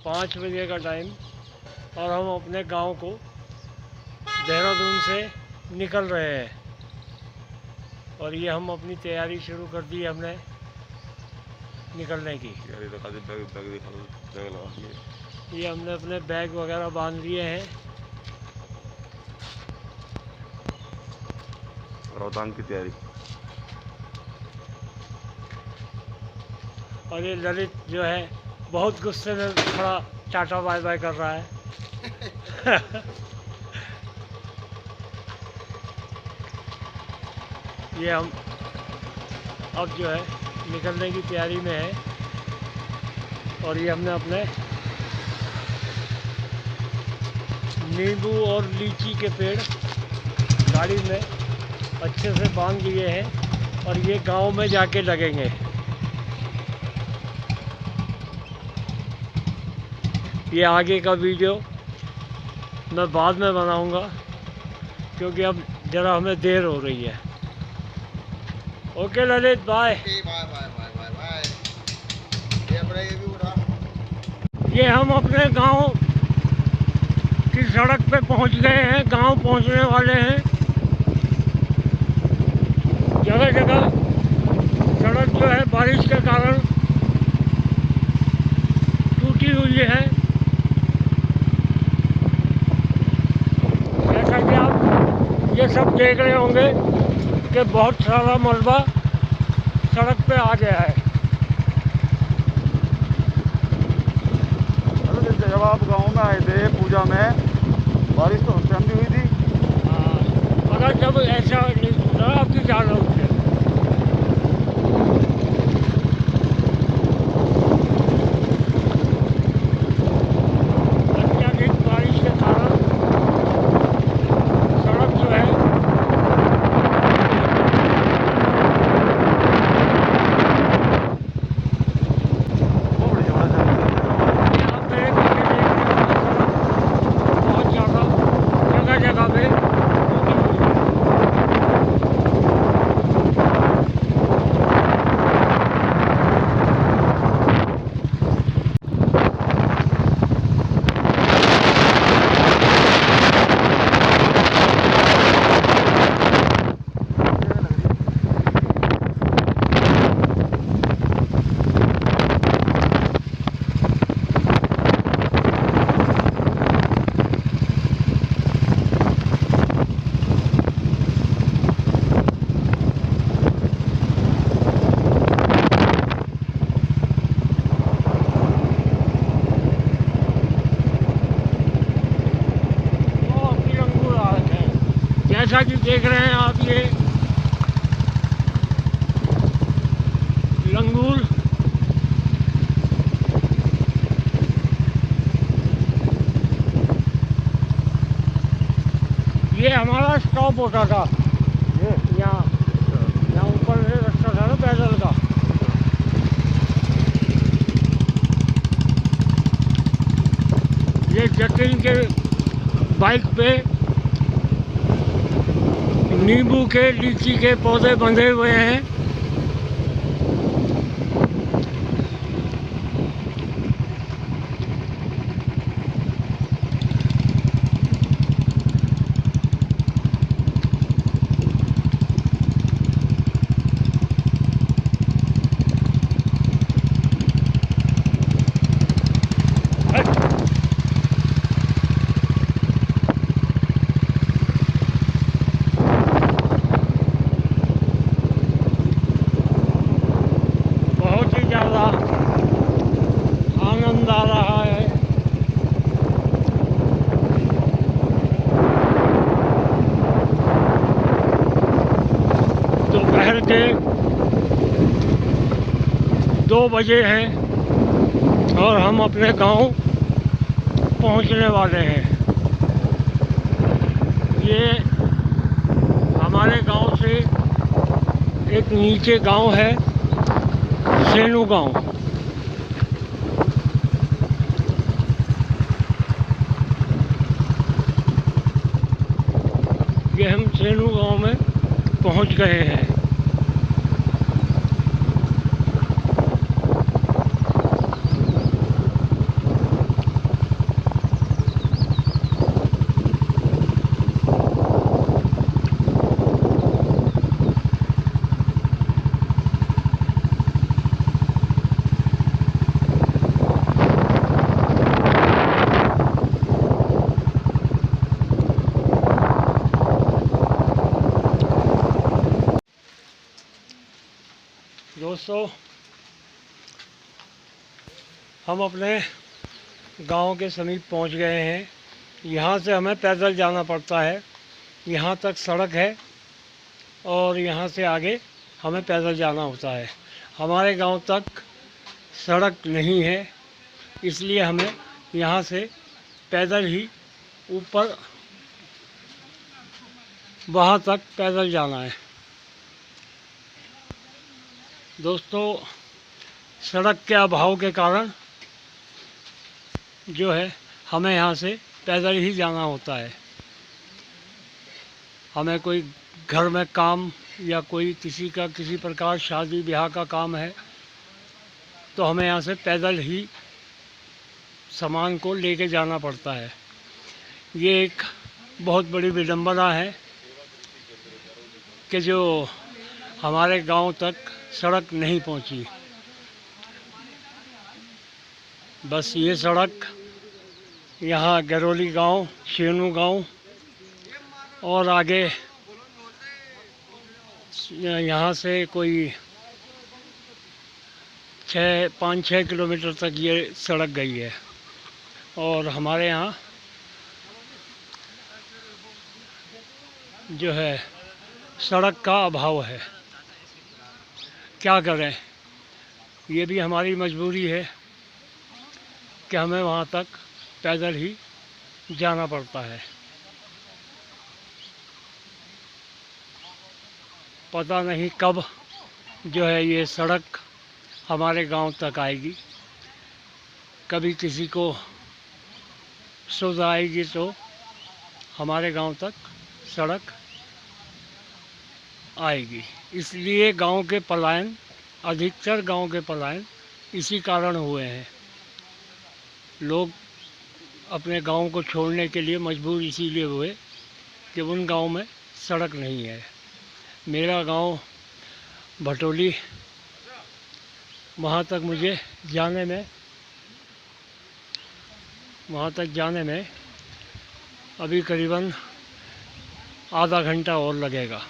5 बजे का टाइम और हम अपने गांव को देहरादून से निकल रहे हैं। और ये हम अपनी तैयारी शुरू कर दी हमने निकलने की। ये हमने अपने बैग वगैरह बांध लिए हैं। रोहतांग की तैयारी। और ये ललित जो है बहुत गुस्से में थोड़ा टाटा बाय बाय कर रहा है। ये हम अब जो है निकलने की तैयारी में है। और ये हमने अपने नींबू और लीची के पेड़ गाड़ी में अच्छे से बांध लिए हैं और ये गांव में जाके लगेंगे। ये आगे का वीडियो मैं बाद में बनाऊंगा क्योंकि अब ज़रा हमें देर हो रही है। Okay Lalit, bye. ये हम अपने गांव की सड़क पे पहुंच गए हैं। गांव पहुंचने वाले हैं। जगह जगह सड़क जो है बारिश के कारण टूटी हुई है। जैसा कि आप ये सब देख रहे होंगे कि बहुत सारा मलबा सड़क पे आ गया है। जब आप गाँव में आए थे पूजा में, बारिश तो उस टाइम भी हुई थी। मगर जब ऐसा आपकी जान होती है। अत्याधिक बारिश के कारण सड़क जो है बहुत ज़्यादा जगह जगह पे जैसा कि देख रहे हैं आप, ये लंगूर ये हमारा स्टॉप होता था। यहाँ ऊपर से रास्ता था ना पैदल का। ये जतिन के बाइक पे नींबू के लीची के पौधे बंधे हुए हैं। आनंद आ रहा है। दोपहर के 2 बजे हैं और हम अपने गांव पहुंचने वाले हैं। ये हमारे गांव से एक नीचे गांव है, सेनू गांव। ये हम सेनू गांव में पहुंच गए हैं। दोस्तों, हम अपने गांव के समीप पहुंच गए हैं। यहाँ से हमें पैदल जाना पड़ता है। यहाँ तक सड़क है और यहाँ से आगे हमें पैदल जाना होता है। हमारे गांव तक सड़क नहीं है, इसलिए हमें यहाँ से पैदल ही ऊपर वहाँ तक पैदल जाना है। दोस्तों, सड़क के अभाव के कारण जो है हमें यहाँ से पैदल ही जाना होता है। हमें कोई घर में काम या कोई किसी प्रकार शादी ब्याह का काम है तो हमें यहाँ से पैदल ही सामान को लेके जाना पड़ता है। ये एक बहुत बड़ी विडंबना है कि जो हमारे गांव तक सड़क नहीं पहुंची। बस ये सड़क यहाँ गरोली गांव, शेनू गांव और आगे यहाँ से कोई 5-6 किलोमीटर तक ये सड़क गई है। और हमारे यहाँ जो है सड़क का अभाव है। क्या करें, ये भी हमारी मजबूरी है कि हमें वहाँ तक पैदल ही जाना पड़ता है। पता नहीं कब जो है ये सड़क हमारे गांव तक आएगी। कभी किसी को सुविधा आएगी तो हमारे गांव तक सड़क आएगी। इसलिए गांव के पलायन, अधिकतर गांव के पलायन इसी कारण हुए हैं। लोग अपने गांव को छोड़ने के लिए मजबूर इसीलिए हुए कि उन गांव में सड़क नहीं है। मेरा गांव भटोली, वहाँ तक मुझे जाने में अभी करीबन आधा घंटा और लगेगा।